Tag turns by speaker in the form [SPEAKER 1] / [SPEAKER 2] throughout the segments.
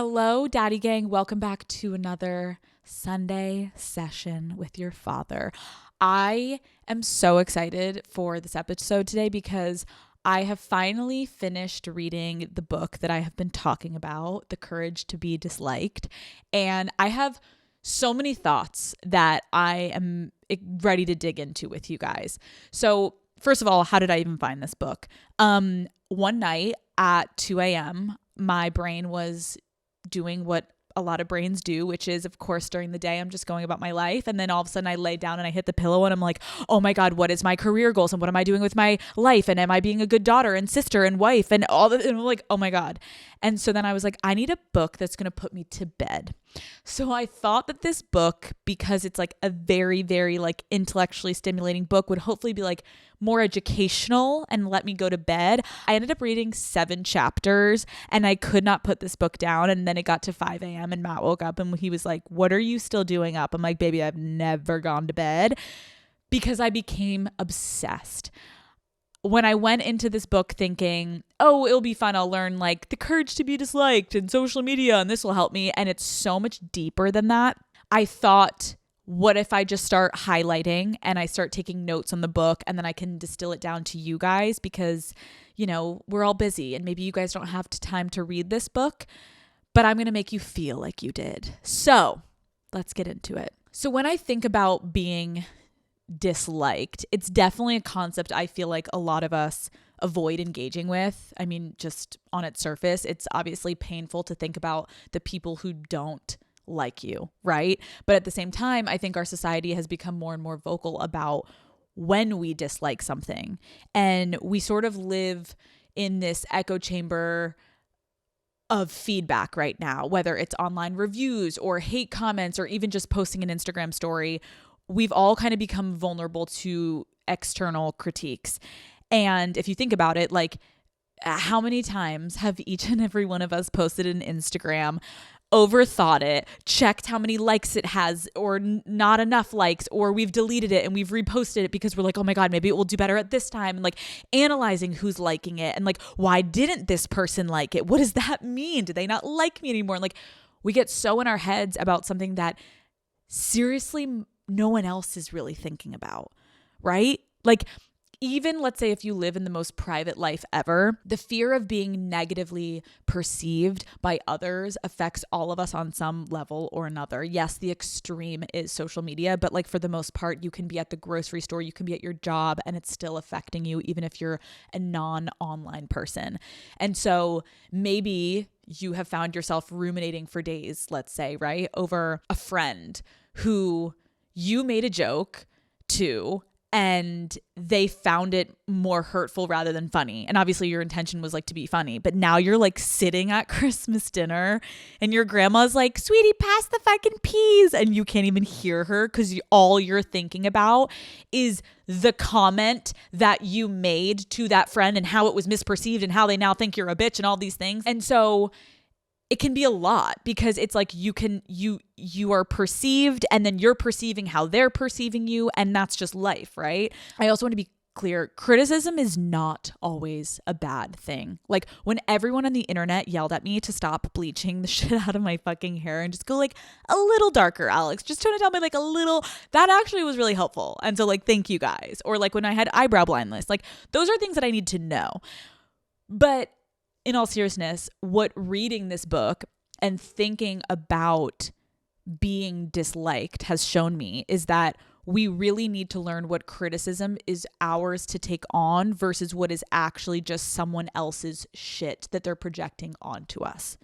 [SPEAKER 1] Hello, Daddy Gang. Welcome back to another Sunday session with your father. I am so excited for this episode today because I have finally finished reading the book that I have been talking about, The Courage to Be Disliked. And I have so many thoughts that I am ready to dig into with you guys. So first of all, how did I even find this book? One night at 2 a.m., my brain was doing what a lot of brains do, which is, of course, during the day, I'm just going about my life. And then all of a sudden I lay down and I hit the pillow and I'm like, oh my God, what is my career goals? And what am I doing with my life? And am I being a good daughter and sister and wife and all that? And I'm like, oh my God. And so then I was like, I need a book that's going to put me to bed. So I thought that this book, because it's like a very, very like intellectually stimulating book, would hopefully be like more educational and let me go to bed. I ended up reading 7 chapters and I could not put this book down. And then it got to 5 a.m. and Matt woke up and he was like, what are you still doing up? I'm like, baby, I've never gone to bed, because I became obsessed. When I went into this book thinking, oh, it'll be fun, I'll learn like the courage to be disliked and social media and this will help me. And it's so much deeper than that. I thought, what if I just start highlighting and I start taking notes on the book and then I can distill it down to you guys because, you know, we're all busy and maybe you guys don't have time to read this book, but I'm going to make you feel like you did. So let's get into it. So when I think about being disliked, it's definitely a concept I feel like a lot of us avoid engaging with. I mean, just on its surface, it's obviously painful to think about the people who don't like you, right? But at the same time, I think our society has become more and more vocal about when we dislike something. And we sort of live in this echo chamber of feedback right now, whether it's online reviews or hate comments or even just posting an Instagram story. We've all kind of become vulnerable to external critiques. And if you think about it, like how many times have each and every one of us posted an Instagram, overthought it, checked how many likes it has or not enough likes, or we've deleted it and we've reposted it because we're like, oh my God, maybe it will do better at this time. And like analyzing who's liking it and like, why didn't this person like it? What does that mean? Do they not like me anymore? And like we get so in our heads about something that seriously no one else is really thinking about, right? Like even let's say if you live in the most private life ever, the fear of being negatively perceived by others affects all of us on some level or another. Yes, the extreme is social media, but like for the most part, you can be at the grocery store, you can be at your job, and it's still affecting you, even if you're a non-online person. And so maybe you have found yourself ruminating for days, let's say, right, over a friend who you made a joke to and they found it more hurtful rather than funny. And obviously your intention was like to be funny, but now you're like sitting at Christmas dinner and your grandma's like, sweetie, pass the fucking peas. And you can't even hear her because all you're thinking about is the comment that you made to that friend and how it was misperceived and how they now think you're a bitch and all these things. And so it can be a lot because it's like you are perceived and then you're perceiving how they're perceiving you, and that's just life, right? I also want to be clear, criticism is not always a bad thing. Like when everyone on the internet yelled at me to stop bleaching the shit out of my fucking hair and just go like a little darker, Alex, just trying to tell me like a little, that actually was really helpful. And so like, thank you guys. Or like when I had eyebrow blindness, like those are things that I need to know. But in all seriousness, what reading this book and thinking about being disliked has shown me is that we really need to learn what criticism is ours to take on versus what is actually just someone else's shit that they're projecting onto us.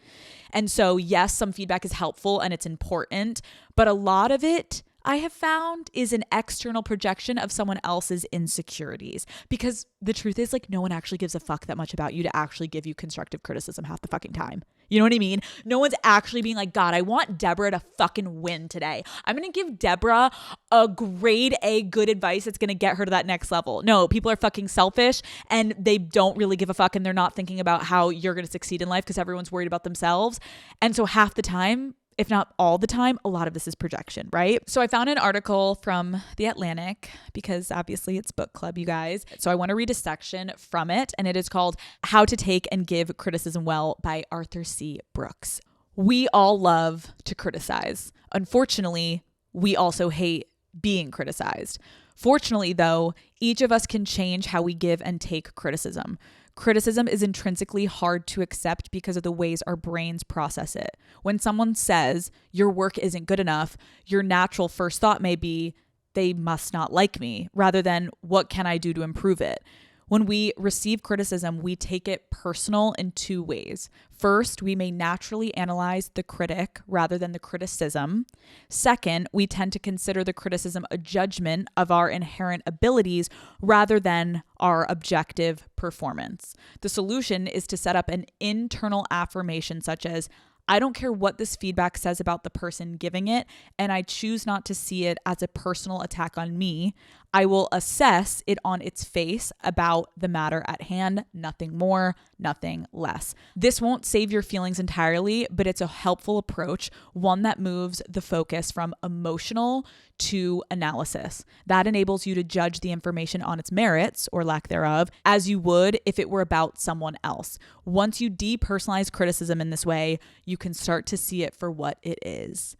[SPEAKER 1] And so, yes, some feedback is helpful and it's important, but a lot of it I have found is an external projection of someone else's insecurities, because the truth is like no one actually gives a fuck that much about you to actually give you constructive criticism half the fucking time. You know what I mean? No one's actually being like, God, I want Deborah to fucking win today. I'm going to give Deborah a grade A good advice that's going to get her to that next level. No, people are fucking selfish and they don't really give a fuck and they're not thinking about how you're going to succeed in life because everyone's worried about themselves. And so half the time, if not all the time, a lot of this is projection, right? So I found an article from The Atlantic because obviously it's book club, you guys. So I want to read a section from it, and it is called How to Take and Give Criticism Well by Arthur C. Brooks. We all love to criticize. Unfortunately, we also hate being criticized. Fortunately, though, each of us can change how we give and take criticism. Criticism is intrinsically hard to accept because of the ways our brains process it. When someone says your work isn't good enough, your natural first thought may be, they must not like me, rather than what can I do to improve it? When we receive criticism, we take it personal in two ways. First, we may naturally analyze the critic rather than the criticism. Second, we tend to consider the criticism a judgment of our inherent abilities rather than our objective performance. The solution is to set up an internal affirmation such as, I don't care what this feedback says about the person giving it, and I choose not to see it as a personal attack on me. I will assess it on its face about the matter at hand, nothing more, nothing less. This won't save your feelings entirely, but it's a helpful approach, one that moves the focus from emotional to analysis. That enables you to judge the information on its merits or lack thereof, as you would if it were about someone else. Once you depersonalize criticism in this way, you can start to see it for what it is.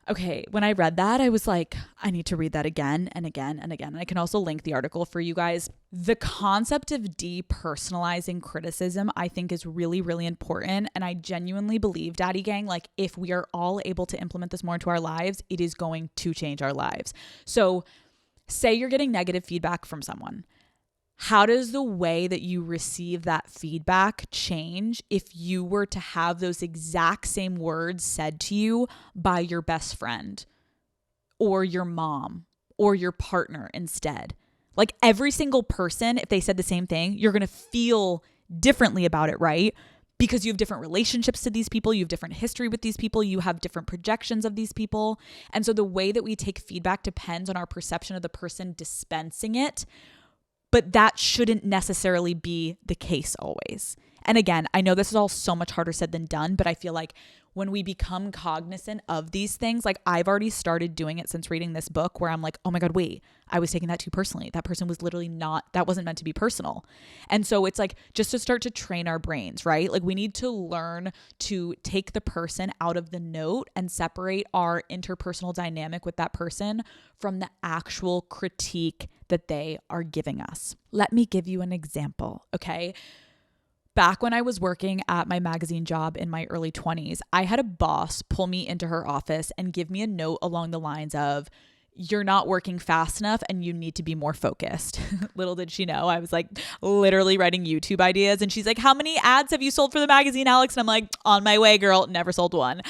[SPEAKER 1] Okay, when I read that, I was like, I need to read that again and again and again. And I can also link the article for you guys. The concept of depersonalizing criticism, I think, is really, really important. And I genuinely believe, Daddy Gang, like if we are all able to implement this more into our lives, it is going to change our lives. So say you're getting negative feedback from someone. How does the way that you receive that feedback change if you were to have those exact same words said to you by your best friend or your mom or your partner instead? Like every single person, if they said the same thing, you're going to feel differently about it, right? Because you have different relationships to these people, you have different history with these people, you have different projections of these people. And so the way that we take feedback depends on our perception of the person dispensing it. But that shouldn't necessarily be the case always. And again, I know this is all so much harder said than done, but I feel like when we become cognizant of these things, like I've already started doing it since reading this book where I'm like, oh my God, wait, I was taking that too personally. That person was literally that wasn't meant to be personal. And so it's like just to start to train our brains, right? Like we need to learn to take the person out of the note and separate our interpersonal dynamic with that person from the actual critique that they are giving us. Let me give you an example, okay? Back when I was working at my magazine job in my early 20s, I had a boss pull me into her office and give me a note along the lines of, you're not working fast enough and you need to be more focused. Little did she know, I was like literally writing YouTube ideas. And she's like, how many ads have you sold for the magazine, Alex? And I'm like, on my way, girl, never sold one.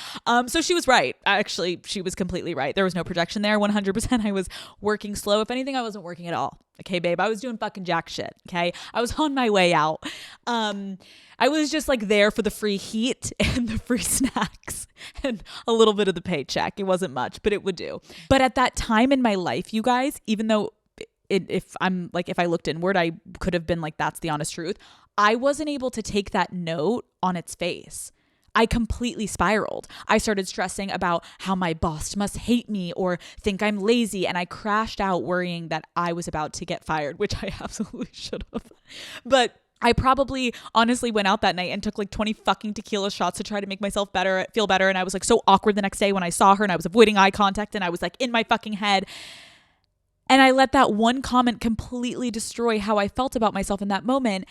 [SPEAKER 1] So she was right. Actually, she was completely right. There was no projection there. 100% I was working slow. If anything, I wasn't working at all. Okay, babe, I was doing fucking jack shit. Okay, I was on my way out. I was just like there for the free heat and the free snacks and a little bit of the paycheck. It wasn't much, but it would do. But at that time in my life, you guys, even though if I looked inward, I could have been like, that's the honest truth. I wasn't able to take that note on its face. I completely spiraled. I started stressing about how my boss must hate me or think I'm lazy. And I crashed out worrying that I was about to get fired, which I absolutely should have. But I probably honestly went out that night and took like 20 fucking tequila shots to try to make myself feel better. And I was like so awkward the next day when I saw her and I was avoiding eye contact and I was like in my fucking head. And I let that one comment completely destroy how I felt about myself in that moment.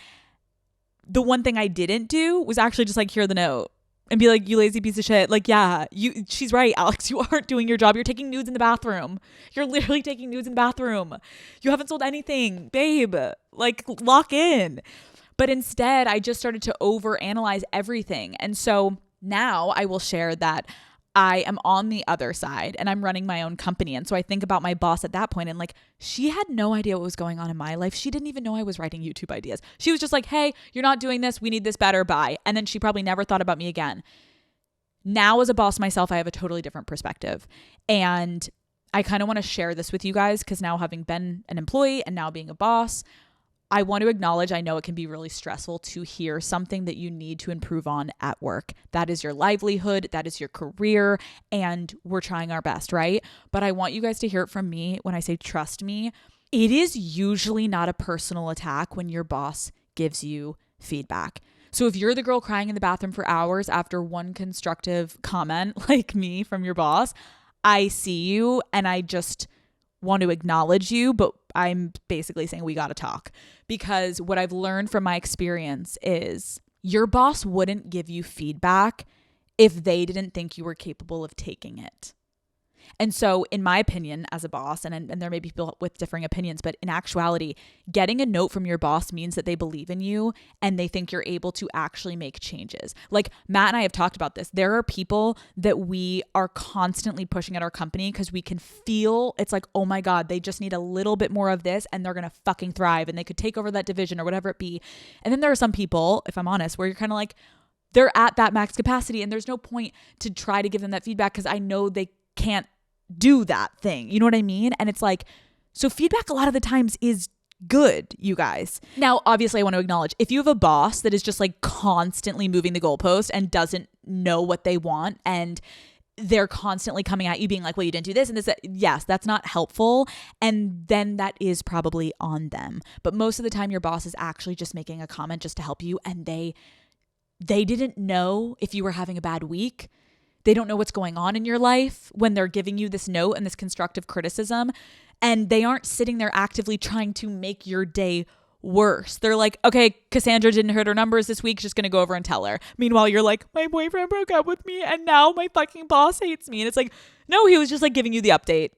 [SPEAKER 1] The one thing I didn't do was actually just like hear the note and be like, you lazy piece of shit. Like, yeah, she's right, Alex. You aren't doing your job. You're taking nudes in the bathroom. You're literally taking nudes in the bathroom. You haven't sold anything, babe. Like, lock in. But instead, I just started to overanalyze everything. And so now I will share that I am on the other side and I'm running my own company. And so I think about my boss at that point and like, she had no idea what was going on in my life. She didn't even know I was writing YouTube ideas. She was just like, hey, you're not doing this. We need this better. Bye. And then she probably never thought about me again. Now as a boss myself, I have a totally different perspective. And I kind of want to share this with you guys because now having been an employee and now being a boss, I want to acknowledge, I know it can be really stressful to hear something that you need to improve on at work. That is your livelihood, that is your career, and we're trying our best, right? But I want you guys to hear it from me when I say trust me. It is usually not a personal attack when your boss gives you feedback. So if you're the girl crying in the bathroom for hours after one constructive comment like me from your boss, I see you and I just want to acknowledge you, but I'm basically saying we got to talk, because what I've learned from my experience is your boss wouldn't give you feedback if they didn't think you were capable of taking it. And so in my opinion as a boss, and there may be people with differing opinions, but in actuality, getting a note from your boss means that they believe in you and they think you're able to actually make changes. Like Matt and I have talked about this. There are people that we are constantly pushing at our company because we can feel it's like, oh my God, they just need a little bit more of this and they're going to fucking thrive and they could take over that division or whatever it be. And then there are some people, if I'm honest, where you're kind of like, they're at that max capacity and there's no point to try to give them that feedback because I know they can't do that thing. You know what I mean? And it's like, so feedback a lot of the times is good, you guys. Now, obviously, I want to acknowledge if you have a boss that is just like constantly moving the goalpost and doesn't know what they want and they're constantly coming at you being like, well, you didn't do this and this, that. Yes, that's not helpful. And then that is probably on them. But most of the time your boss is actually just making a comment just to help you. And they didn't know if you were having a bad week. They don't know what's going on in your life when they're giving you this note and this constructive criticism. And they aren't sitting there actively trying to make your day worse. They're like, okay, Cassandra didn't hit her numbers this week. Just going to go over and tell her. Meanwhile, you're like, my boyfriend broke up with me and now my fucking boss hates me. And it's like, no, he was just like giving you the update.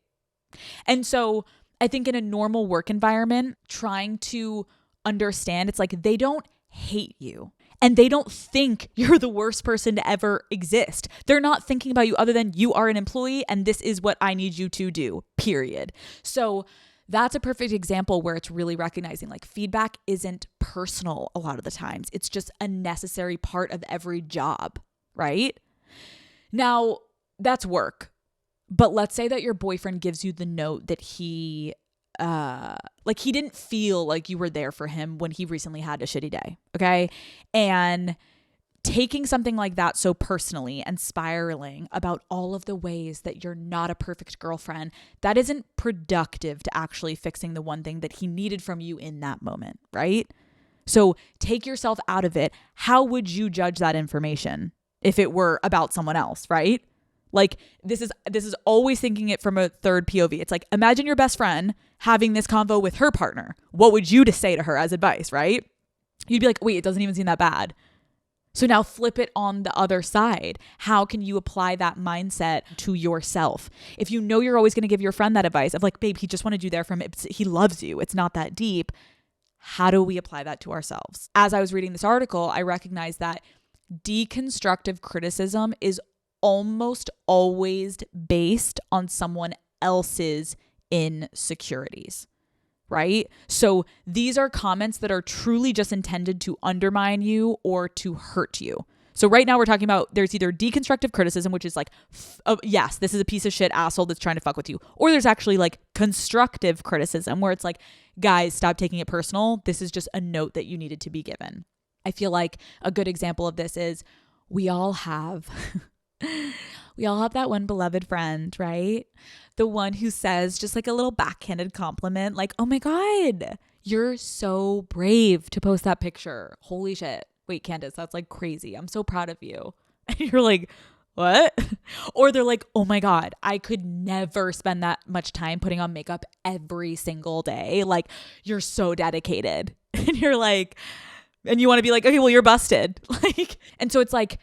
[SPEAKER 1] And so I think in a normal work environment, trying to understand, it's like they don't hate you. And they don't think you're the worst person to ever exist. They're not thinking about you other than you are an employee and this is what I need you to do, period. So that's a perfect example where it's really recognizing like feedback isn't personal a lot of the times. It's just a necessary part of every job, right? Now, that's work. But let's say that your boyfriend gives you the note that he didn't feel like you were there for him when he recently had a shitty day. Okay. And taking something like that so personally and spiraling about all of the ways that you're not a perfect girlfriend, that isn't productive to actually fixing the one thing that he needed from you in that moment. Right. So take yourself out of it. How would you judge that information if it were about someone else? Right. Like this is always thinking it from a third POV. It's like, imagine your best friend having this convo with her partner. What would you just say to her as advice, right? You'd be like, wait, it doesn't even seem that bad. So now flip it on the other side. How can you apply that mindset to yourself? If you know you're always going to give your friend that advice of like, babe, he just wanted you there for him. He loves you. It's not that deep. How do we apply that to ourselves? As I was reading this article, I recognized that deconstructive criticism is almost always based on someone else's insecurities, right? So these are comments that are truly just intended to undermine you or to hurt you. So right now we're talking about there's either deconstructive criticism, which is like, yes, this is a piece of shit asshole that's trying to fuck with you. Or there's actually like constructive criticism where it's like, guys, stop taking it personal. This is just a note that you needed to be given. I feel like a good example of this is we all have that one beloved friend, right? The one who says just like a little backhanded compliment, like, oh my God, you're so brave to post that picture. Holy shit. Wait, Candace, that's like crazy. I'm so proud of you. And you're like, what? Or they're like, oh my God, I could never spend that much time putting on makeup every single day. Like, you're so dedicated. And you're like, and you want to be like, okay, well, you're busted. Like, and so it's like,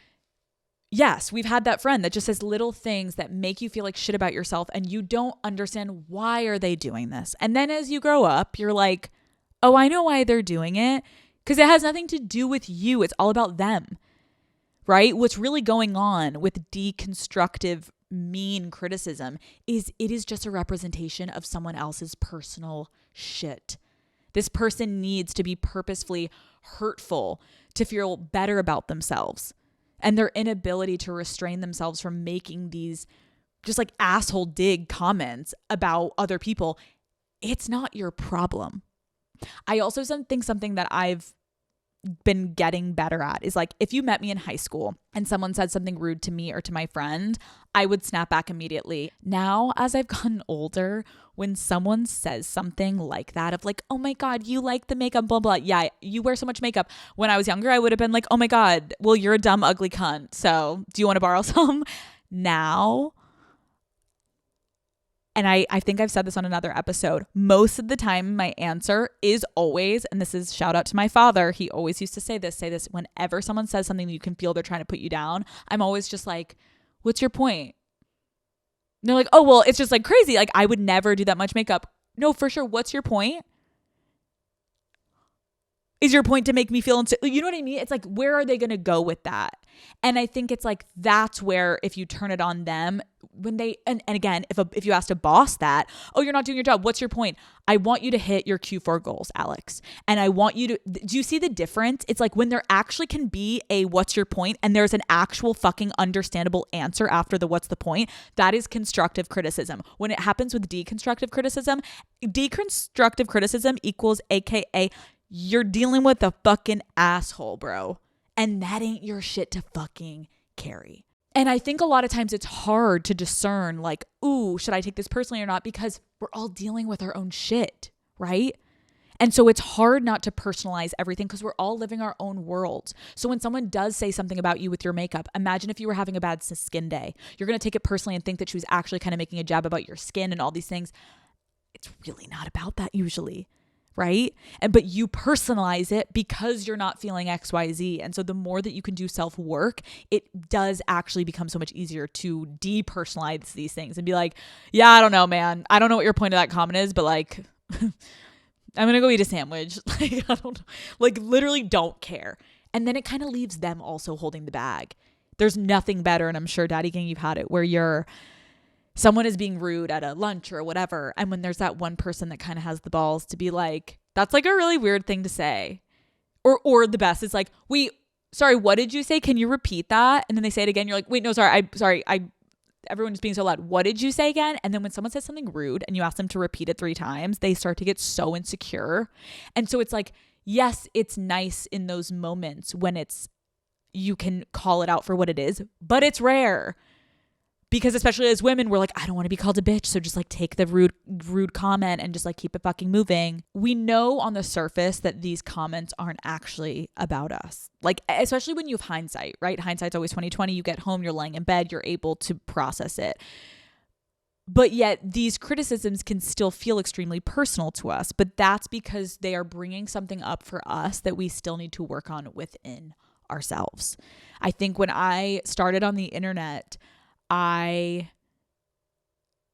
[SPEAKER 1] yes, we've had that friend that just says little things that make you feel like shit about yourself and you don't understand why are they doing this. And then as you grow up, you're like, oh, I know why they're doing it because it has nothing to do with you. It's all about them, right? What's really going on with deconstructive mean criticism is it is just a representation of someone else's personal shit. This person needs to be purposefully hurtful to feel better about themselves. And their inability to restrain themselves from making these just like asshole dig comments about other people, it's not your problem. I also think something that I've been getting better at is like, if you met me in high school and someone said something rude to me or to my friend, I would snap back immediately. Now, as I've gotten older, when someone says something like that of like, oh my God, you like the makeup, blah, blah. Yeah, you wear so much makeup. When I was younger, I would have been like, oh my God, well, you're a dumb, ugly cunt. So do you want to borrow some? Now, and I think I've said this on another episode, most of the time my answer is always, and this is shout out to my father, he always used to say this, whenever someone says something that you can feel they're trying to put you down, I'm always just like, what's your point? And they're like, oh, well, it's just like crazy. Like, I would never do that much makeup. No, for sure. What's your point? Is your point to make me feel you know what I mean? It's like, where are they going to go with that? And I think it's like, that's where if you turn it on them, when they, and again, if you asked a boss that, oh, you're not doing your job, what's your point? I want you to hit your Q4 goals, Alex. And I want you to, do you see the difference? It's like when there actually can be a what's your point and there's an actual fucking understandable answer after the what's the point, that is constructive criticism. When it happens with deconstructive criticism equals AKA you're dealing with a fucking asshole, bro. And that ain't your shit to fucking carry. And I think a lot of times it's hard to discern like, ooh, should I take this personally or not? Because we're all dealing with our own shit, right? And so it's hard not to personalize everything because we're all living our own worlds. So when someone does say something about you with your makeup, imagine if you were having a bad skin day. You're going to take it personally and think that she was actually kind of making a jab about your skin and all these things. It's really not about that usually. Right? But you personalize it because you're not feeling XYZ. And so the more that you can do self-work, it does actually become so much easier to depersonalize these things and be like, yeah, I don't know, man. I don't know what your point of that comment is, but like, I'm going to go eat a sandwich. Like, I don't know. Like, literally don't care. And then it kind of leaves them also holding the bag. There's nothing better. And I'm sure, Daddy Gang, you've had it where someone is being rude at a lunch or whatever. And when there's that one person that kind of has the balls to be like, that's like a really weird thing to say. Or the best is like, wait, sorry, what did you say? Can you repeat that? And then they say it again. You're like, wait, no, sorry. Everyone's being so loud. What did you say again? And then when someone says something rude and you ask them to repeat it 3 times, they start to get so insecure. And so it's like, yes, it's nice in those moments when you can call it out for what it is, but it's rare. Because especially as women, we're like, I don't want to be called a bitch. So just like take the rude comment and just like keep it fucking moving. We know on the surface that these comments aren't actually about us. Like, especially when you have hindsight, right? Hindsight's always 20/20. You get home, you're laying in bed, you're able to process it. But yet these criticisms can still feel extremely personal to us. But that's because they are bringing something up for us that we still need to work on within ourselves. I think when I started on the internet,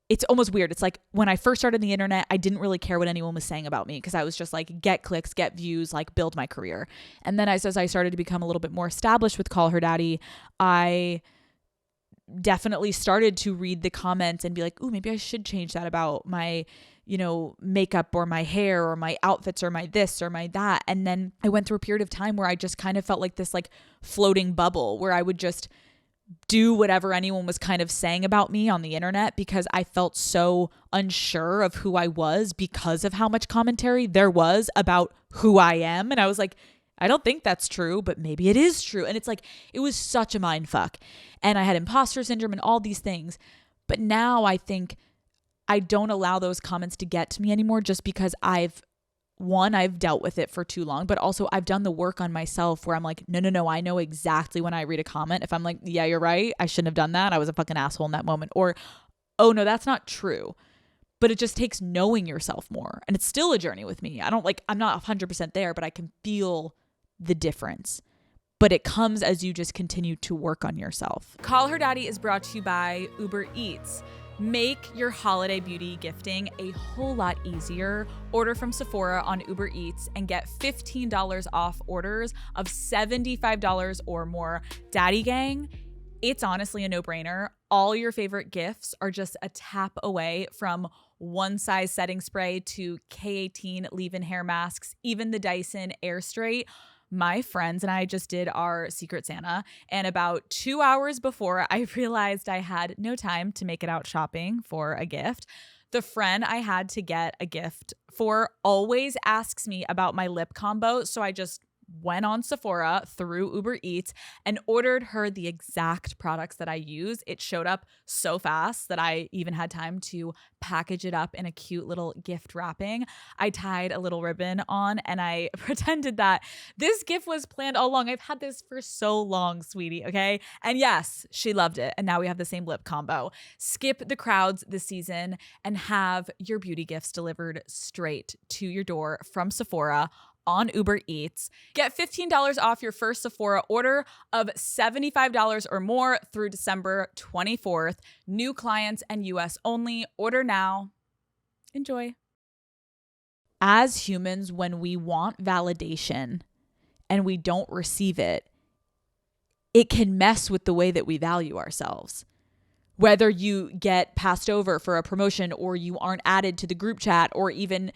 [SPEAKER 1] it's almost weird. It's like when I first started the internet, I didn't really care what anyone was saying about me because I was just like, get clicks, get views, like build my career. And then as I started to become a little bit more established with Call Her Daddy, I definitely started to read the comments and be like, ooh, maybe I should change that about my, makeup or my hair or my outfits or my this or my that. And then I went through a period of time where I just kind of felt like this like floating bubble where I would just do whatever anyone was kind of saying about me on the internet because I felt so unsure of who I was because of how much commentary there was about who I am. And I was like, I don't think that's true, but maybe it is true. And it's like, it was such a mind fuck. And I had imposter syndrome and all these things. But now I think I don't allow those comments to get to me anymore just because I've dealt with it for too long, but also I've done the work on myself where I'm like, no, I know exactly when I read a comment. If I'm like, yeah, you're right, I shouldn't have done that. I was a fucking asshole in that moment. Or, oh no, that's not true. But it just takes knowing yourself more. And it's still a journey with me. I'm not 100% there, but I can feel the difference. But it comes as you just continue to work on yourself. Call Her Daddy is brought to you by Uber Eats. Make your holiday beauty gifting a whole lot easier. Order from Sephora on Uber Eats and get $15 off orders of $75 or more. Daddy Gang, it's honestly a no-brainer. All your favorite gifts are just a tap away, from one size setting spray to K18 leave-in hair masks, even the Dyson Air Straight. My friends and I just did our Secret Santa, and about 2 hours before I realized I had no time to make it out shopping for a gift, the friend I had to get a gift for always asks me about my lip combo, so I just went on Sephora through Uber Eats and ordered her the exact products that I use. It showed up so fast that I even had time to package it up in a cute little gift wrapping. I tied a little ribbon on and I pretended that this gift was planned all along. I've had this for so long, sweetie, okay? And yes, she loved it. And now we have the same lip combo. Skip the crowds this season and have your beauty gifts delivered straight to your door from Sephora on Uber Eats. Get $15 off your first Sephora order of $75 or more through December 24th. New clients and US only. Order now. Enjoy. As humans, when we want validation and we don't receive it, it can mess with the way that we value ourselves. Whether you get passed over for a promotion or you aren't added to the group chat, or even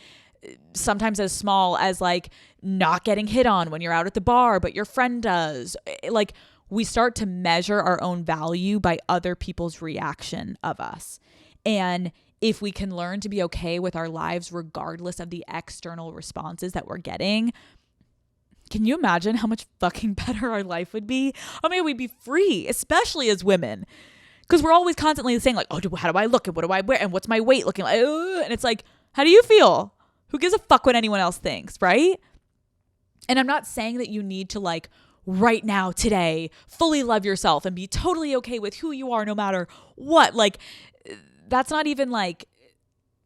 [SPEAKER 1] sometimes as small as like not getting hit on when you're out at the bar, but your friend does. Like, we start to measure our own value by other people's reaction of us. And if we can learn to be okay with our lives regardless of the external responses that we're getting, can you imagine how much fucking better our life would be? I mean, we'd be free, especially as women. Because we're always constantly saying like, oh, how do I look? And what do I wear? And what's my weight looking like? And it's like, how do you feel? Who gives a fuck what anyone else thinks, right? And I'm not saying that you need to like right now, today, fully love yourself and be totally okay with who you are no matter what. Like, that's not even like,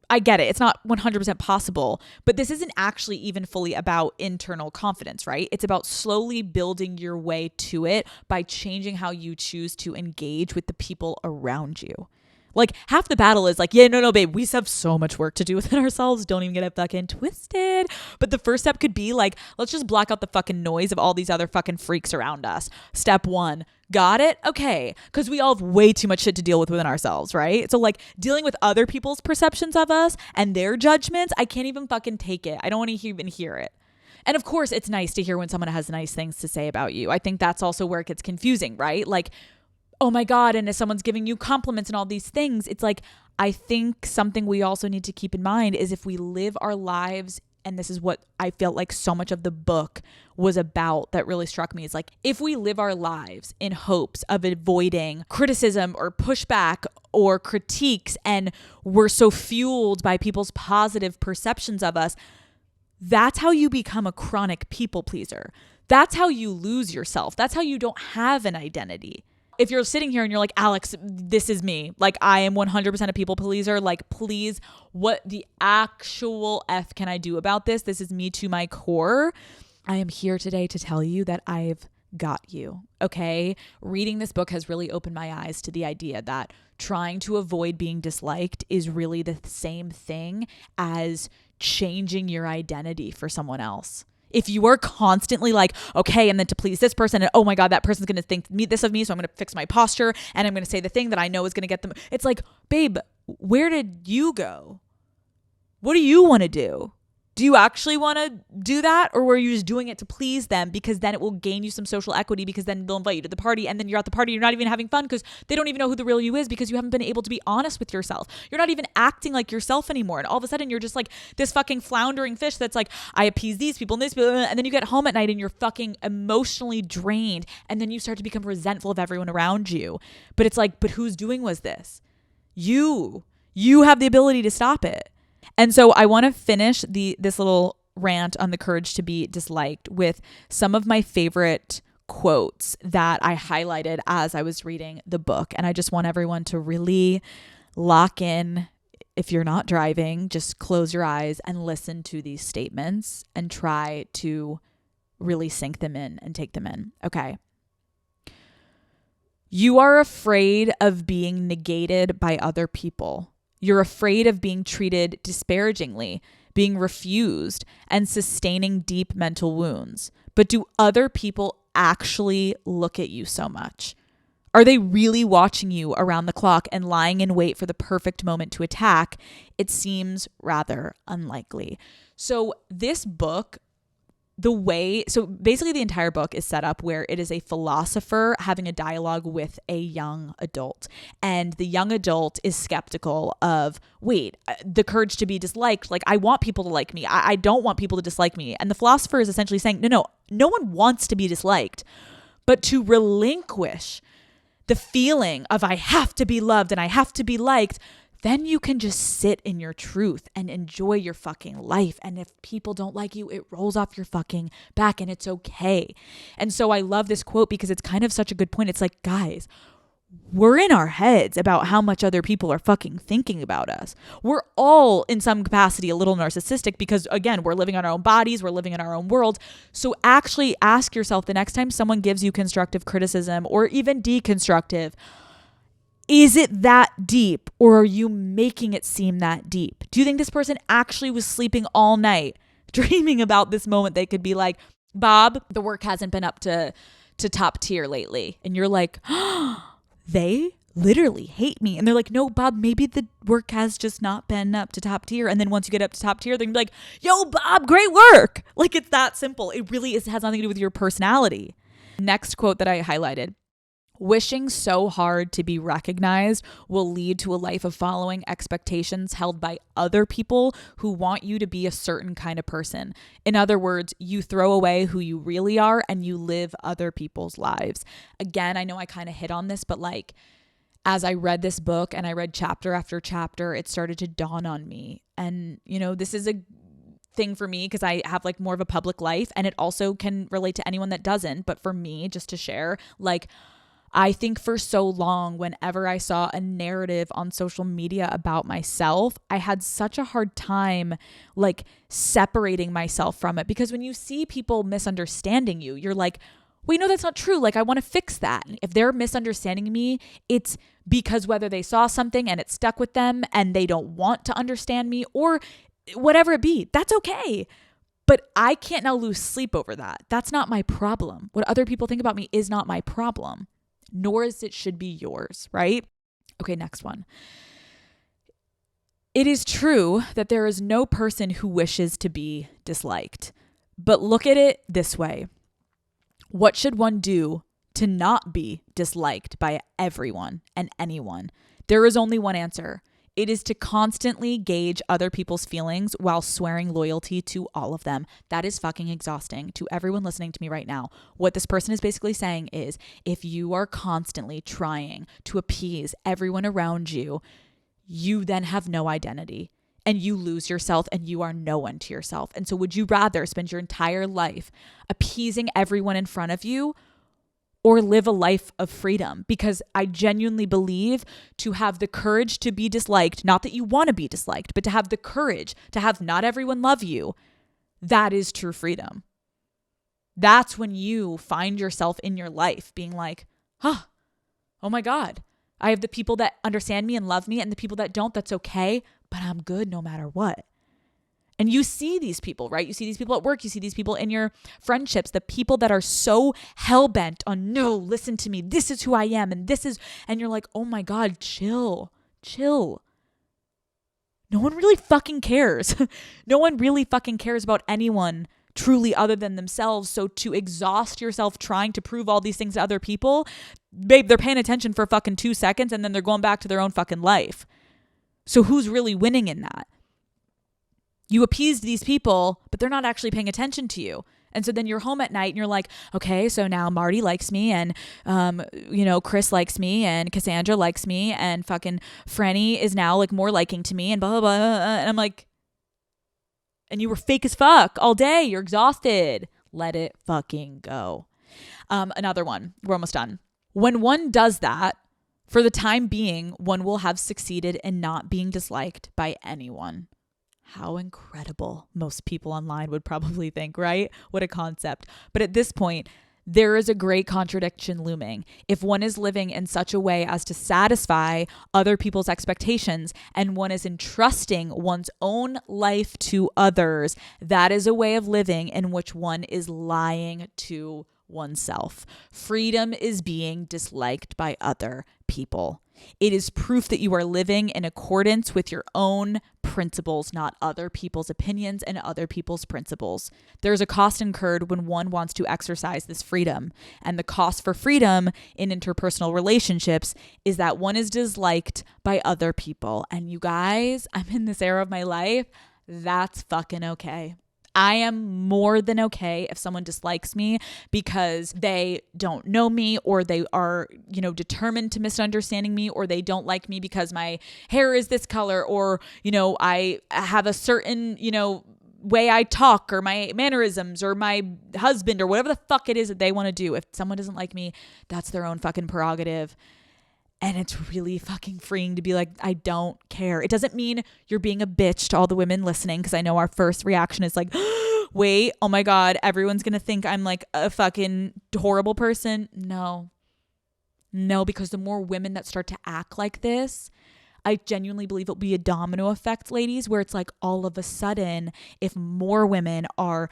[SPEAKER 1] I get it. It's not 100% possible, but this isn't actually even fully about internal confidence, right? It's about slowly building your way to it by changing how you choose to engage with the people around you. Like, half the battle is like, yeah, no, babe, we have so much work to do within ourselves. Don't even get it fucking twisted. But the first step could be like, let's just block out the fucking noise of all these other fucking freaks around us. Step one, got it? Okay. Because we all have way too much shit to deal with within ourselves, right? So like dealing with other people's perceptions of us and their judgments, I can't even fucking take it. I don't want to even hear it. And of course, it's nice to hear when someone has nice things to say about you. I think that's also where it gets confusing, right? Like, oh my God, and if someone's giving you compliments and all these things, it's like, I think something we also need to keep in mind is if we live our lives, and this is what I felt like so much of the book was about that really struck me, is like, if we live our lives in hopes of avoiding criticism or pushback or critiques, and we're so fueled by people's positive perceptions of us, that's how you become a chronic people pleaser. That's how you lose yourself. That's how you don't have an identity. If you're sitting here and you're like, Alex, this is me. Like, I am 100% a people pleaser. Like, please, what the actual F can I do about this? This is me to my core. I am here today to tell you that I've got you. Okay. Reading this book has really opened my eyes to the idea that trying to avoid being disliked is really the same thing as changing your identity for someone else. If you are constantly like, okay, and then to please this person, and oh my God, that person's going to think this of me, so I'm going to fix my posture, and I'm going to say the thing that I know is going to get them. It's like, babe, where did you go? What do you want to do? Do you actually want to do that? Or were you just doing it to please them because then it will gain you some social equity, because then they'll invite you to the party, and then you're at the party, you're not even having fun because they don't even know who the real you is, because you haven't been able to be honest with yourself. You're not even acting like yourself anymore. And all of a sudden you're just like this fucking floundering fish that's like, I appease these people and this people, and then you get home at night and you're fucking emotionally drained, and then you start to become resentful of everyone around you. But it's like, but whose doing was this? You have the ability to stop it. And so I want to finish this little rant on the courage to be disliked with some of my favorite quotes that I highlighted as I was reading the book. And I just want everyone to really lock in. If you're not driving, just close your eyes and listen to these statements and try to really sink them in and take them in. Okay. You are afraid of being negated by other people. You're afraid of being treated disparagingly, being refused, and sustaining deep mental wounds. But do other people actually look at you so much? Are they really watching you around the clock and lying in wait for the perfect moment to attack? It seems rather unlikely. So this book so basically the entire book is set up where it is a philosopher having a dialogue with a young adult, and the young adult is skeptical of, wait, the courage to be disliked, like I want people to like me, I don't want people to dislike me. And the philosopher is essentially saying, no one wants to be disliked, but to relinquish the feeling of I have to be loved and I have to be liked, then you can just sit in your truth and enjoy your fucking life. And if people don't like you, it rolls off your fucking back and it's okay. And so I love this quote because it's kind of such a good point. It's like, guys, we're in our heads about how much other people are fucking thinking about us. We're all in some capacity a little narcissistic because, again, we're living on our own bodies, we're living in our own world. So actually ask yourself the next time someone gives you constructive criticism or even deconstructive, is it that deep, or are you making it seem that deep? Do you think this person actually was sleeping all night dreaming about this moment? They could be like, Bob, the work hasn't been up to top tier lately. And you're like, they literally hate me. And they're like, no, Bob, maybe the work has just not been up to top tier. And then once you get up to top tier, they're gonna be like, yo, Bob, great work. Like, it's that simple. It really is, has nothing to do with your personality. Next quote that I highlighted. Wishing so hard to be recognized will lead to a life of following expectations held by other people who want you to be a certain kind of person. In other words, you throw away who you really are and you live other people's lives. Again, I know I kind of hit on this, but like, as I read this book and I read chapter after chapter, it started to dawn on me. And, this is a thing for me because I have like more of a public life, and it also can relate to anyone that doesn't. But for me, just to share, like, I think for so long, whenever I saw a narrative on social media about myself, I had such a hard time like separating myself from it, because when you see people misunderstanding you, you're like, wait, no, that's not true. Like, I want to fix that. If they're misunderstanding me, it's because whether they saw something and it stuck with them and they don't want to understand me, or whatever it be, that's okay. But I can't now lose sleep over that. That's not my problem. What other people think about me is not my problem, nor is it should be yours, right? Okay, next one. It is true that there is no person who wishes to be disliked, but look at it this way. What should one do to not be disliked by everyone and anyone? There is only one answer. It is to constantly gauge other people's feelings while swearing loyalty to all of them. That is fucking exhausting to everyone listening to me right now. What this person is basically saying is, if you are constantly trying to appease everyone around you, you then have no identity and you lose yourself and you are no one to yourself. And so would you rather spend your entire life appeasing everyone in front of you, or live a life of freedom? Because I genuinely believe to have the courage to be disliked, not that you want to be disliked, but to have the courage to have not everyone love you, that is true freedom. That's when you find yourself in your life being like, oh my God, I have the people that understand me and love me, and the people that don't, that's okay, but I'm good no matter what. And you see these people, right? You see these people at work. You see these people in your friendships, the people that are so hell-bent on, no, listen to me. This is who I am. And you're like, oh my God, chill. No one really fucking cares. No one really fucking cares about anyone truly other than themselves. So to exhaust yourself trying to prove all these things to other people, babe, they're paying attention for fucking 2 seconds and then they're going back to their own fucking life. So who's really winning in that? You appeased these people, but they're not actually paying attention to you. And so then you're home at night and you're like, okay, so now Marty likes me, and, Chris likes me, and Cassandra likes me, and fucking Franny is now like more liking to me, and blah, blah, blah. And I'm like, and you were fake as fuck all day. You're exhausted. Let it fucking go. Another one. We're almost done. When one does that, for the time being, one will have succeeded in not being disliked by anyone. How incredible, most people online would probably think, right? What a concept. But at this point, there is a great contradiction looming. If one is living in such a way as to satisfy other people's expectations, and one is entrusting one's own life to others, that is a way of living in which one is lying to oneself. Freedom is being disliked by other people. It is proof that you are living in accordance with your own principles, not other people's opinions and other people's principles. There's a cost incurred when one wants to exercise this freedom. And the cost for freedom in interpersonal relationships is that one is disliked by other people. And you guys, I'm in this era of my life. That's fucking okay. I am more than okay if someone dislikes me because they don't know me, or they are, determined to misunderstanding me, or they don't like me because my hair is this color, or, I have a certain, way I talk, or my mannerisms, or my husband, or whatever the fuck it is that they want to do. If someone doesn't like me, that's their own fucking prerogative. And it's really fucking freeing to be like, I don't care. It doesn't mean you're being a bitch to all the women listening, because I know our first reaction is like, wait, oh my God, everyone's going to think I'm like a fucking horrible person. No, because the more women that start to act like this, I genuinely believe it'll be a domino effect, ladies, where it's like all of a sudden, if more women are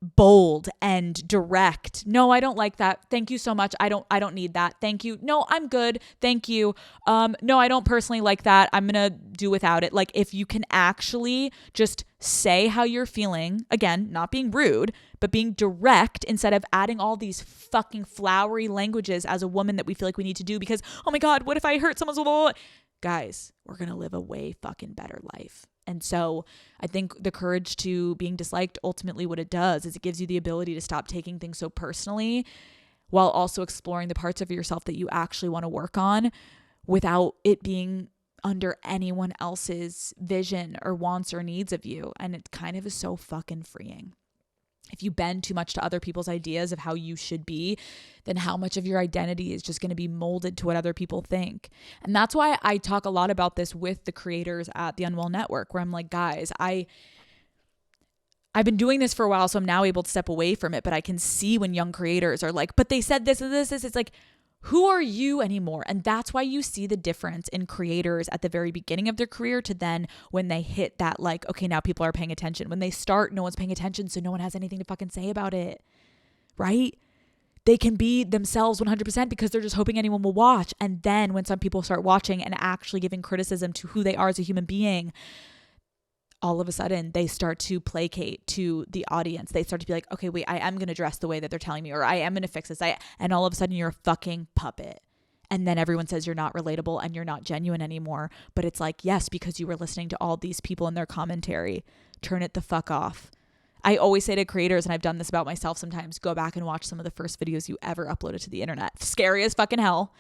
[SPEAKER 1] bold and direct. No, I don't like that. Thank you so much. I don't need that. Thank you. No, I'm good. Thank you. No, I don't personally like that. I'm going to do without it. Like, if you can actually just say how you're feeling, again, not being rude, but being direct instead of adding all these fucking flowery languages as a woman that we feel like we need to do because, oh my God, what if I hurt someone's blah, blah, blah. Guys, we're going to live a way fucking better life. And so I think the courage to being disliked, ultimately what it does is it gives you the ability to stop taking things so personally, while also exploring the parts of yourself that you actually want to work on without it being under anyone else's vision or wants or needs of you. And it kind of is so fucking freeing. If you bend too much to other people's ideas of how you should be, then how much of your identity is just going to be molded to what other people think? And that's why I talk a lot about this with the creators at the UNWELL Network, where I'm like, guys, I've been doing this for a while, so I'm now able to step away from it, but I can see when young creators are like, but they said this and this. It's like, who are you anymore? And that's why you see the difference in creators at the very beginning of their career to then when they hit that, like, okay, now people are paying attention. When they start, no one's paying attention, so no one has anything to fucking say about it, right? They can be themselves 100% because they're just hoping anyone will watch. And then when some people start watching and actually giving criticism to who they are as a human being, all of a sudden they start to placate to the audience. They start to be like, okay, wait, I am going to dress the way that they're telling me, or I am going to fix this. And all of a sudden you're a fucking puppet. And then everyone says you're not relatable and you're not genuine anymore. But it's like, yes, because you were listening to all these people and their commentary. Turn it the fuck off. I always say to creators, and I've done this about myself sometimes, go back and watch some of the first videos you ever uploaded to the internet. Scary as fucking hell.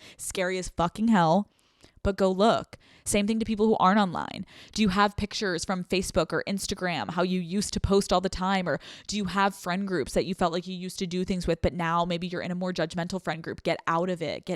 [SPEAKER 1] But go look. Same thing to people who aren't online. Do you have pictures from Facebook or Instagram, how you used to post all the time? Or do you have friend groups that you felt like you used to do things with, but now maybe you're in a more judgmental friend group? Get out of it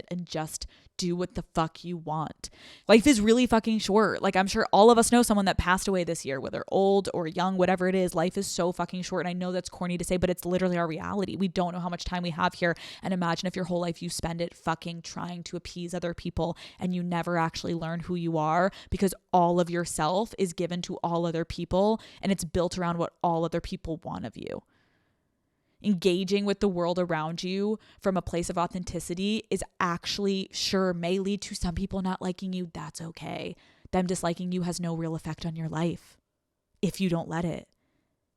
[SPEAKER 1] and just do what the fuck you want. Life is really fucking short. Like, I'm sure all of us know someone that passed away this year, whether old or young, whatever it is. Life is so fucking short. And I know that's corny to say, but it's literally our reality. We don't know how much time we have here. And imagine if your whole life you spend it fucking trying to appease other people and you never actually learn who you are, because all of yourself is given to all other people and it's built around what all other people want of you. Engaging with the world around you from a place of authenticity is actually, sure, may lead to some people not liking you. That's okay. Them disliking you has no real effect on your life if you don't let it.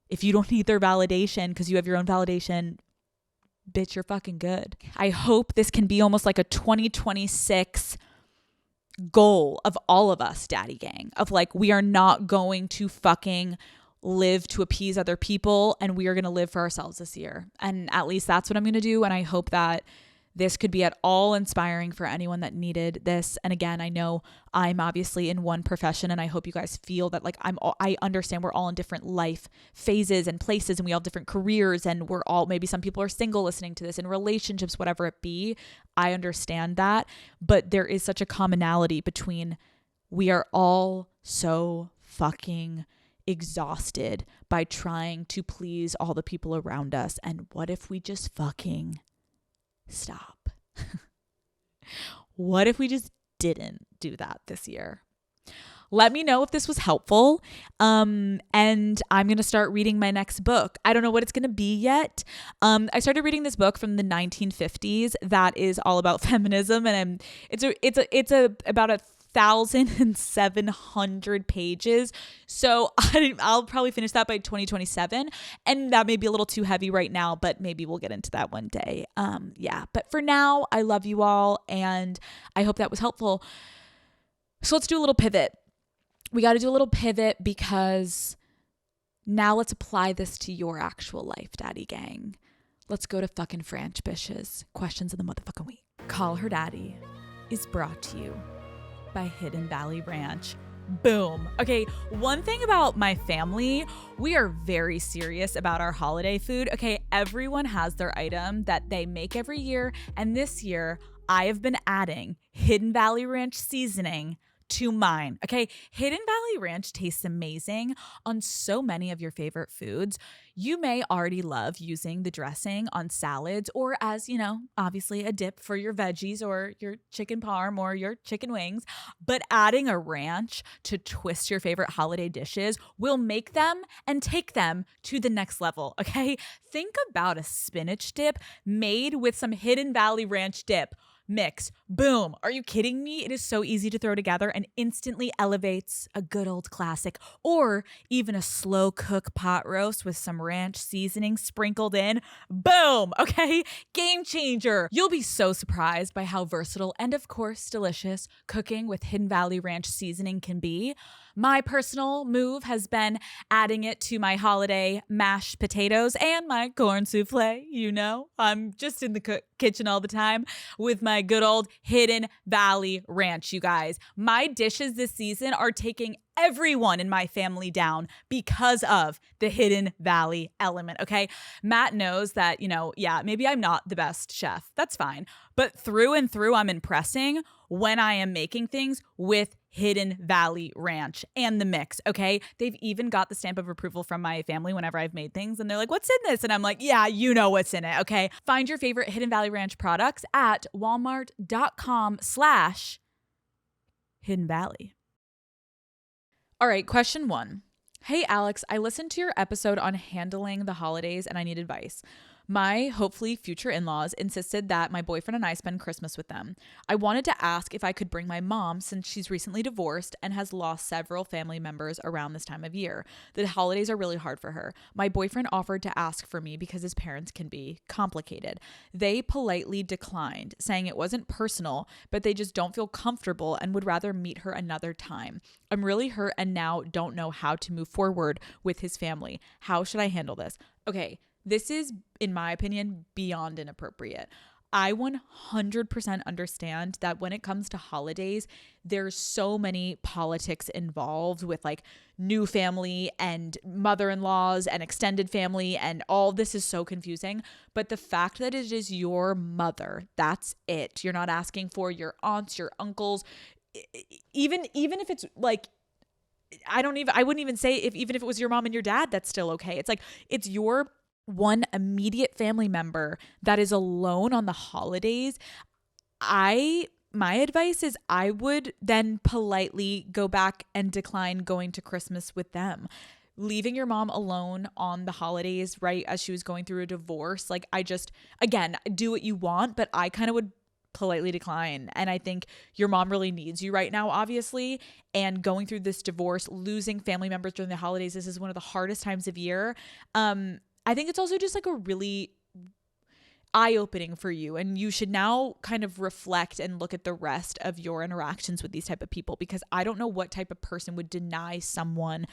[SPEAKER 1] If you don't need their validation because you have your own validation, bitch, you're fucking good. I hope this can be almost like a 2026 goal of all of us, Daddy Gang, of like, we are not going to fucking live to appease other people, and we are going to live for ourselves this year. And at least that's what I'm going to do. And I hope that this could be at all inspiring for anyone that needed this. And again, I know I'm obviously in one profession, and I hope you guys feel that like I understand we're all in different life phases and places, and we all have different careers, and we're all, maybe some people are single listening to this, in relationships, whatever it be. I understand that, but there is such a commonality between, we are all so fucking exhausted by trying to please all the people around us. And what if we just fucking stop? What if we just didn't do that this year? Let me know if this was helpful. And I'm going to start reading my next book. I don't know what it's going to be yet. I started reading this book from the 1950s that is all about feminism, and it's about 1,700 pages. So I'll probably finish that by 2027. And that may be a little too heavy right now, but maybe we'll get into that one day. But for now, I love you all, and I hope that was helpful. So let's do a little pivot. We got to do a little pivot because now let's apply this to your actual life, Daddy Gang. Let's go to fucking French Bishes. Questions of the motherfucking week. Call Her Daddy is brought to you by Hidden Valley Ranch. Boom. Okay, one thing about my family, we are very serious about our holiday food. Okay, everyone has their item that they make every year, and this year I have been adding Hidden Valley Ranch seasoning to mine. Okay, Hidden Valley Ranch tastes amazing on so many of your favorite foods. You may already love using the dressing on salads or as, obviously a dip for your veggies or your chicken parm or your chicken wings, but adding a ranch to twist your favorite holiday dishes will make them and take them to the next level. Okay, think about a spinach dip made with some Hidden Valley Ranch dip. Mix. Boom. Are you kidding me? It is so easy to throw together and instantly elevates a good old classic or even a slow cook pot roast with some ranch seasoning sprinkled in. Boom. Okay. Game changer. You'll be so surprised by how versatile and of course delicious cooking with Hidden Valley Ranch seasoning can be. My personal move has been adding it to my holiday mashed potatoes and my corn souffle. I'm just in the kitchen all the time with my good old Hidden Valley Ranch, you guys. My dishes this season are taking everyone in my family down because of the Hidden Valley element, okay? Matt knows that, maybe I'm not the best chef. That's fine. But through and through, I'm impressing when I am making things with Hidden Valley Ranch and the mix, okay? They've even got the stamp of approval from my family whenever I've made things, and they're like, what's in this? And I'm like, yeah, you know what's in it, okay? Find your favorite Hidden Valley Ranch products at walmart.com/Hidden Valley. All right, question 1. Hey, Alex, I listened to your episode on handling the holidays and I need advice. My hopefully future in-laws insisted that my boyfriend and I spend Christmas with them. I wanted to ask if I could bring my mom since she's recently divorced and has lost several family members around this time of year. The holidays are really hard for her. My boyfriend offered to ask for me because his parents can be complicated. They politely declined, saying it wasn't personal, but they just don't feel comfortable and would rather meet her another time. I'm really hurt and now don't know how to move forward with his family. How should I handle this? Okay. This is, in my opinion, beyond inappropriate. I 100% understand that when it comes to holidays, there's so many politics involved with like new family and mother-in-laws and extended family, and all this is so confusing. But the fact that it is your mother, that's it. You're not asking for your aunts, your uncles, even if it's like, I wouldn't even say even if it was your mom and your dad, that's still okay. It's like, it's your one immediate family member that is alone on the holidays. My advice is I would then politely go back and decline going to Christmas with them. Leaving your mom alone on the holidays, right, as she was going through a divorce, like again, do what you want, but I kind of would politely decline. And I think your mom really needs you right now, obviously. And going through this divorce, losing family members during the holidays, this is one of the hardest times of year. I think it's also just like a really eye-opening for you, and you should now kind of reflect and look at the rest of your interactions with these type of people, because I don't know what type of person would deny someone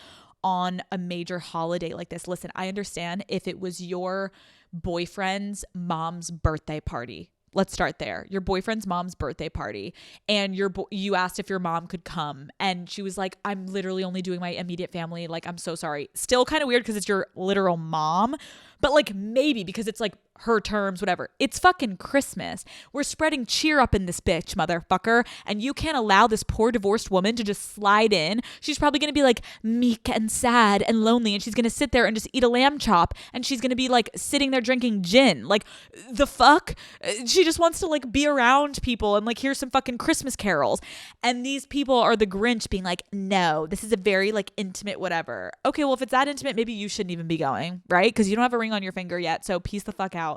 [SPEAKER 1] on a major holiday like this. Listen, I understand if it was your boyfriend's mom's birthday party. Let's start there. Your boyfriend's mom's birthday party, and you asked if your mom could come, and she was like, I'm literally only doing my immediate family. Like, I'm so sorry. Still kind of weird because it's your literal mom. but like maybe because it's like her terms, whatever. It's fucking Christmas. We're spreading cheer up in this bitch, motherfucker. And you can't allow this poor divorced woman to just slide in. She's probably going to be like meek and sad and lonely. And she's going to sit there and just eat a lamb chop. And she's going to be like sitting there drinking gin. Like the fuck? She just wants to like be around people and like hear some fucking Christmas carols. And these people are the Grinch being like, no, this is a very like intimate whatever. Okay, well, if it's that intimate, maybe you shouldn't even be going, right? Because you don't have a ring on your finger yet. So peace the fuck out.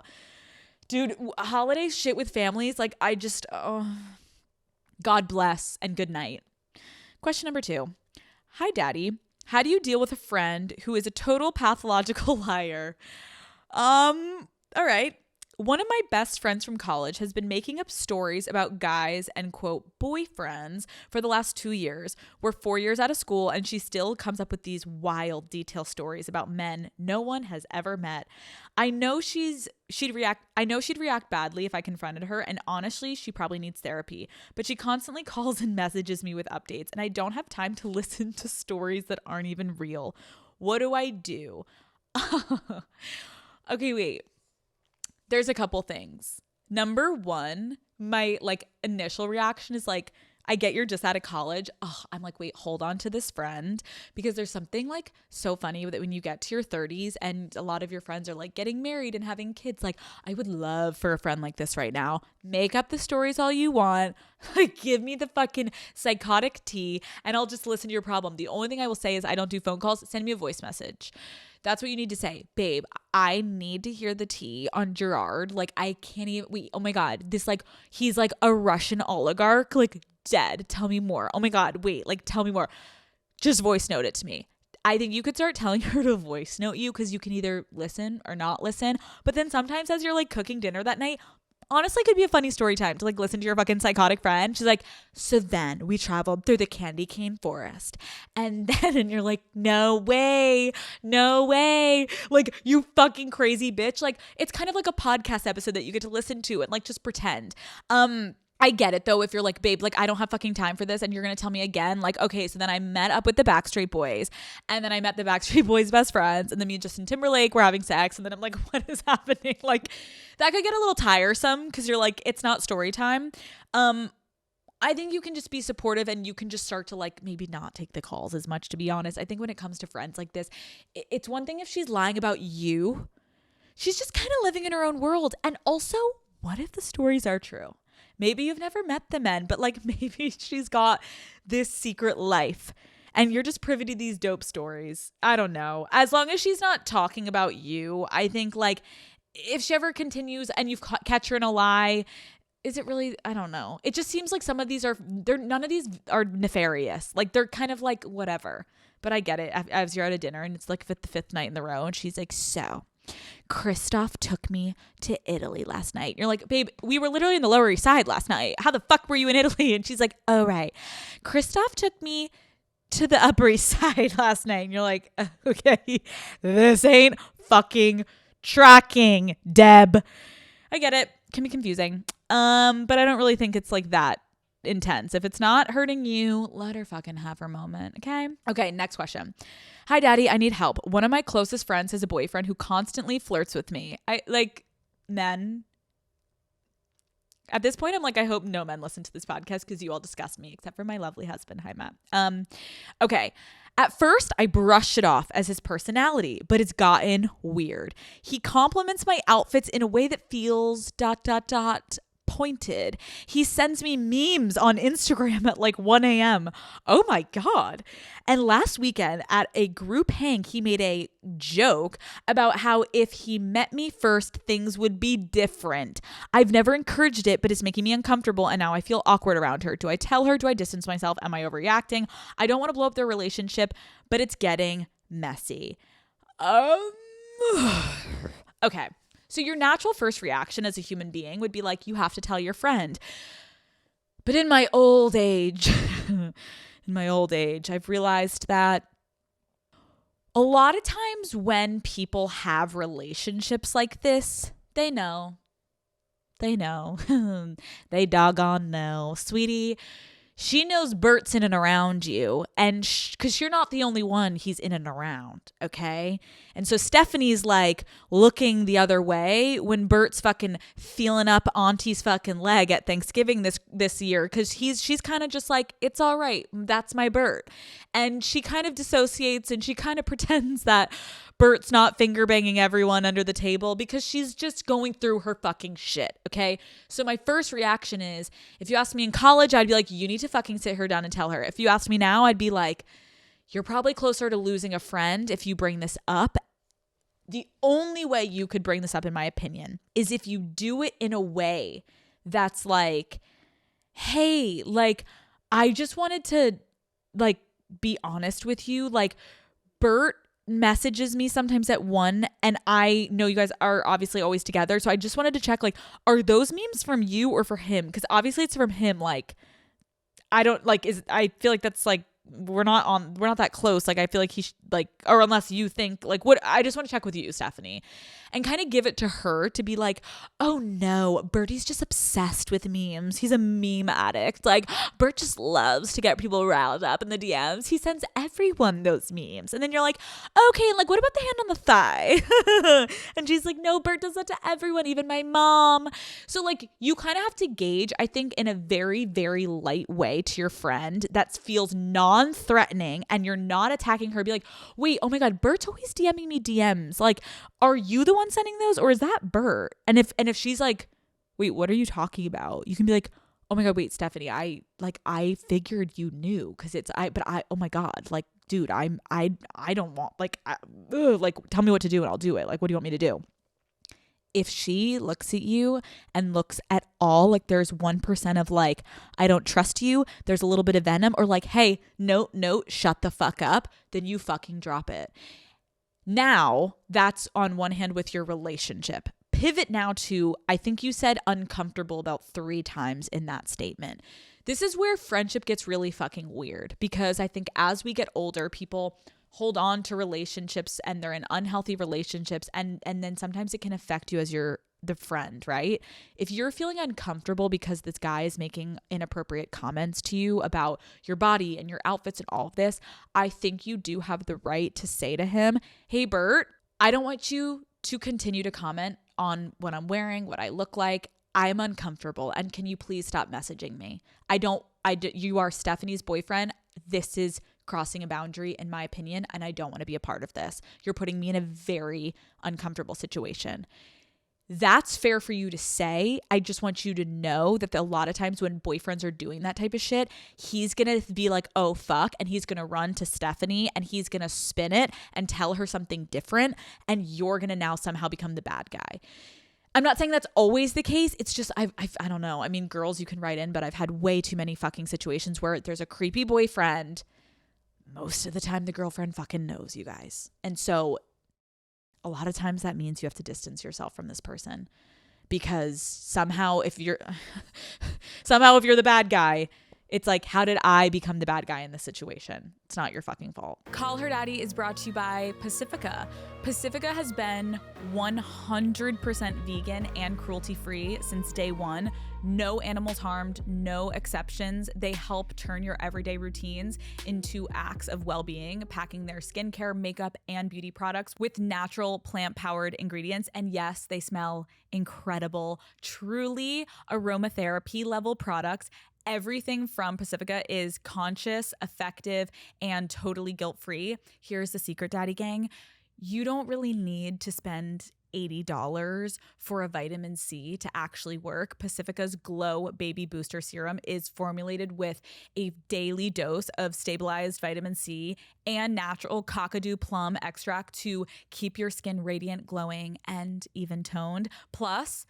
[SPEAKER 1] Dude, holiday shit with families, like I just, God bless and good night. Question number 2. Hi, Daddy. How do you deal with a friend who is a total pathological liar? All right. One of my best friends from college has been making up stories about guys and quote boyfriends for the last 2 years. We're 4 years out of school and she still comes up with these wild detail stories about men no one has ever met. I know she'd react badly if I confronted her, and honestly, she probably needs therapy. But she constantly calls and messages me with updates, and I don't have time to listen to stories that aren't even real. What do I do? Okay, wait. There's a couple things. Number 1, my like initial reaction is like, I get you're just out of college. Oh, I'm like, wait, hold on to this friend, because there's something like so funny that when you get to your 30s and a lot of your friends are like getting married and having kids, like I would love for a friend like this right now. Make up the stories all you want. Like give me the fucking psychotic tea and I'll just listen to your problem. The only thing I will say is I don't do phone calls. Send me a voice message. That's what you need to say. Babe, I need to hear the tea on Gerard. Like I can't even, oh my God, this like, he's like a Russian oligarch, like dead. Tell me more. Oh my God, wait, like tell me more. Just voice note it to me. I think you could start telling her to voice note you, because you can either listen or not listen. But then sometimes as you're like cooking dinner that night, honestly could be a funny story time to like listen to your fucking psychotic friend. She's like, so then we traveled through the candy cane forest and you're like, no way, like you fucking crazy bitch. Like it's kind of like a podcast episode that you get to listen to and like just pretend. I get it though if you're like, babe, like I don't have fucking time for this and you're gonna tell me again, like, okay, so then I met up with the Backstreet Boys and then I met the Backstreet Boys' best friends and then me and Justin Timberlake were having sex and then I'm like, what is happening? Like that could get a little tiresome because you're like, it's not story time. I think you can just be supportive and you can just start to like maybe not take the calls as much, to be honest. I think when it comes to friends like this, it's one thing if she's lying about you. She's just kind of living in her own world. And also, what if the stories are true? Maybe you've never met the men, but like maybe she's got this secret life and you're just privy to these dope stories. I don't know. As long as she's not talking about you, I think like if she ever continues and you've catch her in a lie, is it really, I don't know. It just seems like some of these none of these are nefarious. Like they're kind of like whatever, but I get it. As you're at a dinner and it's like the 5th night in the row and she's like, so Christoph took me to Italy last night. You're like, babe, we were literally in the Lower East Side last night. How the fuck were you in Italy? And she's like, oh, right. Christoph took me to the Upper East Side last night. And you're like, okay, this ain't fucking tracking, Deb. I get it. Can be confusing. But I don't really think it's like that intense. If it's not hurting you, let her fucking have her moment. Okay, next question. Hi, Daddy, I need help. One of my closest friends has a boyfriend who constantly flirts with me. I like men. At this point, I'm like, I hope no men listen to this podcast because you all disgust me, except for my lovely husband. Hi, Matt. Okay. At first, I brushed it off as his personality, but it's gotten weird. He compliments my outfits in a way that feels ... pointed. He sends me memes on Instagram at like 1 a.m. Oh my God. And last weekend at a group hang, he made a joke about how if he met me first, things would be different. I've never encouraged it, but it's making me uncomfortable and now I feel awkward around her. Do I tell her? Do I distance myself? Am I overreacting? I don't want to blow up their relationship, but it's getting messy. Okay. So your natural first reaction as a human being would be like, you have to tell your friend. But in my old age, I've realized that a lot of times when people have relationships like this, they know. They doggone know. Sweetie, she knows Bert's in and around you, and because you're not the only one he's in and around, okay? And so Stephanie's like looking the other way when Bert's fucking feeling up Auntie's fucking leg at Thanksgiving this year, because she's kind of just like, it's all right, that's my Bert. And she kind of dissociates and she kind of pretends that Bert's not finger banging everyone under the table because she's just going through her fucking shit, okay? So my first reaction is, if you asked me in college, I'd be like, you need to fucking sit her down and tell her. If you asked me now, I'd be like, you're probably closer to losing a friend if you bring this up. The only way you could bring this up, in my opinion, is if you do it in a way that's like, hey, like, I just wanted to, like, be honest with you. Like, Bert messages me sometimes at 1, and I know you guys are obviously always together, so I just wanted to check, like, are those memes from you or for him? Because obviously it's from him. Like, I don't like, I feel like that's like, we're not that close. Like, I feel like he like, or unless you think like, what, I just want to check with you, Stephanie, and kind of give it to her to be like, oh no, Bertie's just obsessed with memes. He's a meme addict. Like, Bert just loves to get people riled up in the DMs. He sends everyone those memes. And then you're like, okay, like, what about the hand on the thigh? And she's like, no, Bert does that to everyone, even my mom. So like, you kind of have to gauge, I think, in a very, very light way to your friend that feels non-threatening, and you're not attacking her. Be like, wait, oh my God, Bert's always DMing me DMs. Like, are you the one sending those, or is that Bert? And if she's like, wait, what are you talking about? You can be like, oh my God, wait, Stephanie, I figured you knew, because oh my God, like, dude, I don't want, like, like, tell me what to do and I'll do it. Like, what do you want me to do? If she looks at you and looks at all like there's 1% of like, I don't trust you, there's a little bit of venom, or like, hey, no, shut the fuck up, then you fucking drop it. Now, that's on one hand with your relationship. Pivot now to, I think you said uncomfortable about 3 times in that statement. This is where friendship gets really fucking weird, because I think as we get older, people hold on to relationships and they're in unhealthy relationships, and then sometimes it can affect you as the friend, right? If you're feeling uncomfortable because this guy is making inappropriate comments to you about your body and your outfits and all of this, I think you do have the right to say to him, hey, Bert, I don't want you to continue to comment on what I'm wearing, what I look like. I'm uncomfortable, and can you please stop messaging me? You are Stephanie's boyfriend. This is crossing a boundary, in my opinion, and I don't want to be a part of this. You're putting me in a very uncomfortable situation. That's fair for you to say. I just want you to know that a lot of times when boyfriends are doing that type of shit, he's going to be like, oh, fuck. And he's going to run to Stephanie and he's going to spin it and tell her something different. And you're going to now somehow become the bad guy. I'm not saying that's always the case. It's just, I don't know. I mean, girls, you can write in, but I've had way too many fucking situations where there's a creepy boyfriend. Most of the time, the girlfriend fucking knows, you guys. And so a lot of times that means you have to distance yourself from this person, because somehow if you're the bad guy, it's like, how did I become the bad guy in this situation? It's not your fucking fault. Call Her Daddy is brought to you by Pacifica. Pacifica has been 100% vegan and cruelty-free since day one. No animals harmed, no exceptions. They help turn your everyday routines into acts of well-being, packing their skincare, makeup, and beauty products with natural plant-powered ingredients. And yes, they smell incredible, truly aromatherapy level products. Everything from Pacifica is conscious, effective, and totally guilt-free. Here's the secret, Daddy Gang. You don't really need to spend $80 for a vitamin C to actually work. Pacifica's Glow Baby Booster Serum is formulated with a daily dose of stabilized vitamin C and natural kakadu plum extract to keep your skin radiant, glowing, and even toned. Plus,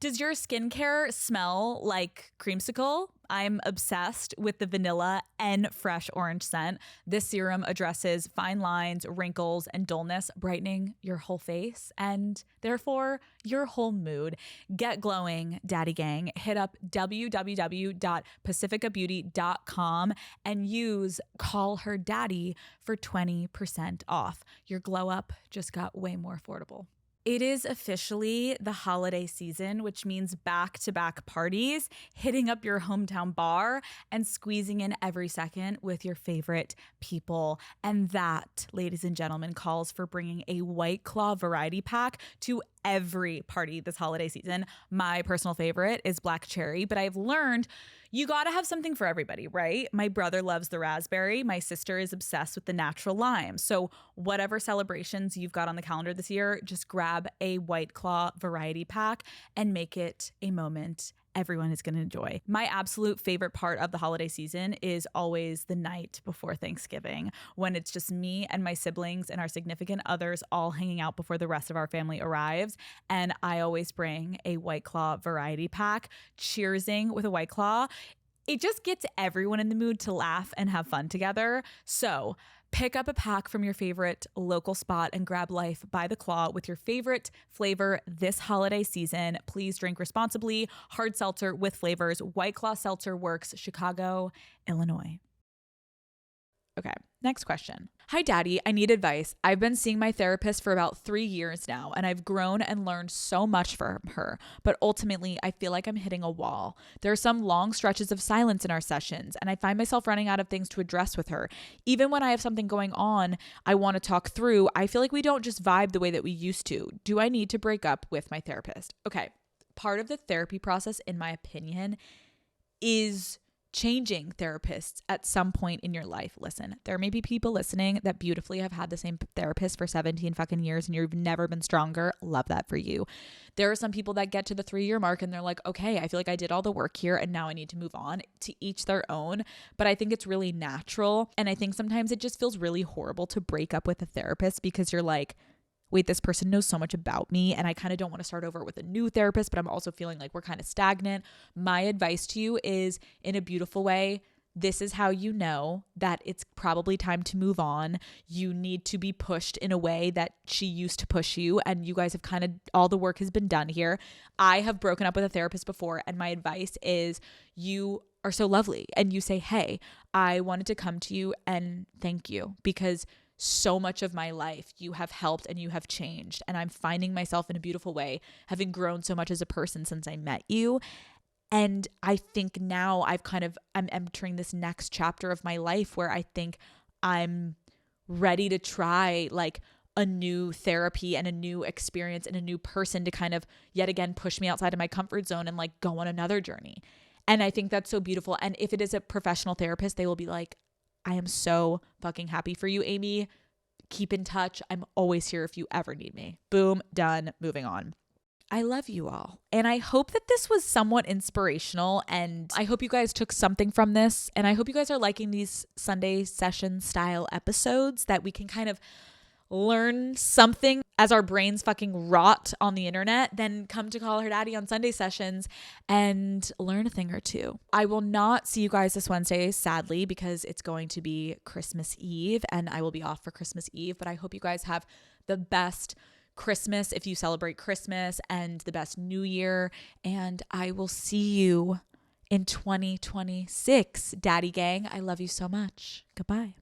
[SPEAKER 1] does your skincare smell like creamsicle? I'm obsessed with the vanilla and fresh orange scent. This serum addresses fine lines, wrinkles, and dullness, brightening your whole face and therefore your whole mood. Get glowing, Daddy Gang. Hit up www.pacificabeauty.com and use Call Her Daddy for 20% off. Your glow up just got way more affordable. It is officially the holiday season, which means back-to-back parties, hitting up your hometown bar, and squeezing in every second with your favorite people. And that, ladies and gentlemen, calls for bringing a White Claw variety pack to every party this holiday season. My personal favorite is Black Cherry, but I've learned you gotta have something for everybody, right? My brother loves the raspberry. My sister is obsessed with the natural lime. So whatever celebrations you've got on the calendar this year, just grab a White Claw variety pack and make it a moment everyone is going to enjoy. My absolute favorite part of the holiday season is always the night before Thanksgiving, when it's just me and my siblings and our significant others all hanging out before the rest of our family arrives. And I always bring a White Claw variety pack, cheersing with a White Claw. It just gets everyone in the mood to laugh and have fun together. So pick up a pack from your favorite local spot and grab life by the claw with your favorite flavor this holiday season. Please drink responsibly. Hard seltzer with flavors. White Claw Seltzer Works, Chicago, Illinois. Okay, next question. Hi, Daddy. I need advice. I've been seeing my therapist for about 3 years now, and I've grown and learned so much from her. But ultimately, I feel like I'm hitting a wall. There are some long stretches of silence in our sessions, and I find myself running out of things to address with her. Even when I have something going on I want to talk through, I feel like we don't just vibe the way that we used to. Do I need to break up with my therapist? Okay, part of the therapy process, in my opinion, is changing therapists at some point in your life. Listen, there may be people listening that beautifully have had the same therapist for 17 fucking years and you've never been stronger. Love that for you. There are some people that get to the 3-year mark and they're like, okay, I feel like I did all the work here and now I need to move on. To each their own. But I think it's really natural. And I think sometimes it just feels really horrible to break up with a therapist because you're like, wait, this person knows so much about me and I kind of don't want to start over with a new therapist, but I'm also feeling like we're kind of stagnant. My advice to you is, in a beautiful way, this is how you know that it's probably time to move on. You need to be pushed in a way that she used to push you, and you guys have kind of, all the work has been done here. I have broken up with a therapist before, and my advice is, you are so lovely and you say, hey, I wanted to come to you and thank you because so much of my life you have helped and you have changed, and I'm finding myself in a beautiful way, having grown so much as a person since I met you. And I think now I'm entering this next chapter of my life where I think I'm ready to try like a new therapy and a new experience and a new person to kind of yet again push me outside of my comfort zone and like go on another journey. And I think that's so beautiful. And if it is a professional therapist, they will be like, I am so fucking happy for you, Amy. Keep in touch. I'm always here if you ever need me. Boom, done, moving on. I love you all. And I hope that this was somewhat inspirational, and I hope you guys took something from this. And I hope you guys are liking these Sunday session style episodes that we can kind of learn something as our brains fucking rot on the internet, then come to Call Her Daddy on Sunday sessions and learn a thing or two. I will not see you guys this Wednesday, sadly, because it's going to be Christmas Eve and I will be off for Christmas Eve, but I hope you guys have the best Christmas if you celebrate Christmas and the best New Year, and I will see you in 2026. Daddy gang, I love you so much. Goodbye.